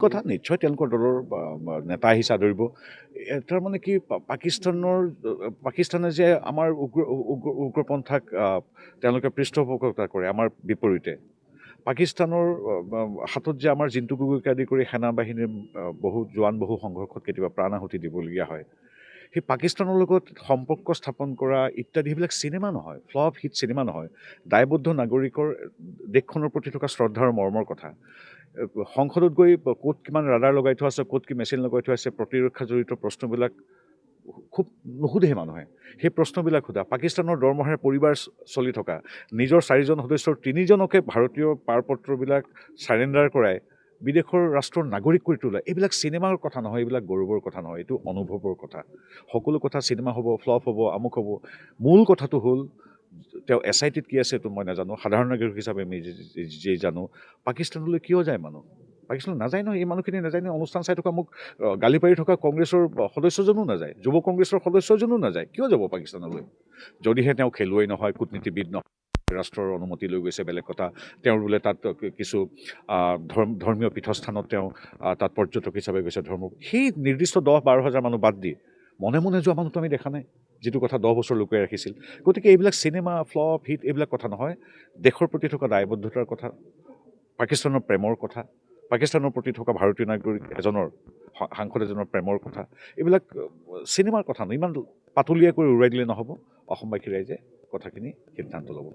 কথা নিশ্চয় তেওঁলোকৰ দলৰ নেতা হিচাপে ধৰিব তাৰ মানে কি পাকিস্তানে যে আমাৰ উগ্ৰপন্থাক তেওঁলোকে পৃষ্ঠপোষকতা কৰে আমাৰ বিপৰীতে পাকিস্তানৰ হাতত যে আমাৰ জিন্তু গগৈকে আদি কৰি সেনা বাহিনীৰ বহু জোৱান বহু সংঘৰ্ষত কেতিয়াবা প্ৰাণ আহুতি দিবলগীয়া হয় সেই পাকিস্তানৰ লগত সম্পৰ্ক স্থাপন কৰা ইত্যাদি সেইবিলাক চিনেমা নহয় ফ্লপ হিট চিনেমা নহয় দায়বদ্ধ নাগৰিকৰ দেশখনৰ প্ৰতি থকা শ্ৰদ্ধাৰ মৰ্মৰ কথা সংসদত গৈ ক'ত কিমান ৰাডাৰ লগাই থোৱা আছে ক'ত কি মেচিন লগাই থোৱা আছে প্ৰতিৰক্ষা জড়িত প্ৰশ্নবিলাক খুব নুসুধে মানুহে সেই প্ৰশ্নবিলাক সোধা পাকিস্তানৰ দৰমহাৰে পৰিবাৰ চলি থকা নিজৰ 4জন সদস্যৰ 3জনকে ভাৰতীয় পাৰপত্ৰবিলাক চাৰেণ্ডাৰ কৰাই বিদেশৰ ৰাষ্ট্ৰৰ নাগৰিক কৰি তোলা এইবিলাক চিনেমাৰ কথা নহয় এইবিলাক গৌৰৱৰ কথা নহয় এইটো অনুভৱৰ কথা সকলো কথা চিনেমা হ'ব ফ্লপ হ'ব আমুক হ'ব মূল কথাটো হ'ল তেওঁ SITত কি আছে এইটো মই নাজানো সাধাৰণ নাগৰিক হিচাপে আমি যি জানো পাকিস্তানলৈ কিয় যায় মানুহ পাকিস্তান নাযায় নহয় এই মানুহখিনি নাযায় নহয় অনুষ্ঠান চাই থকা মোক গালি পাৰি থকা কংগ্ৰেছৰ সদস্যজনো নাযায় যুৱ কংগ্ৰেছৰ সদস্যজনো নাযায় কিয় যাব পাকিস্তানলৈ যদিহে তেওঁ খেলুৱৈ নহয় কূটনীতিবিদ নহয় ৰাষ্ট্ৰৰ অনুমতি লৈ গৈছে বেলেগ কথা তেওঁৰ বোলে তাত কিছু ধৰ্মীয় পীঠস্থানত তেওঁ তাত পৰ্যটক হিচাপে গৈছে সেই নিৰ্দিষ্ট 10-12 হাজাৰ মানুহ বাদ দি মনে মনে যোৱা মানুহটো আমি দেখা নাই যিটো কথা 10 বছৰ লুকুৱাই ৰাখিছিল গতিকে এইবিলাক চিনেমা ফ্লপ হিট এইবিলাক কথা নহয় দেশৰ প্ৰতি থকা দায়বদ্ধতাৰ কথা পাকিস্তানৰ প্ৰেমৰ কথা পাকিস্তানৰ প্ৰতি থকা ভাৰতীয় নাগৰিক এজনৰ সাংসদ এজনৰ প্ৰেমৰ কথা এইবিলাক চিনেমাৰ কথা নহয় ইমান পাতলীয়া কৰি উৰুৱাই দিলে নহ'ব অসমবাসী ৰাইজে কথাখিনি সিদ্ধান্ত ল'ব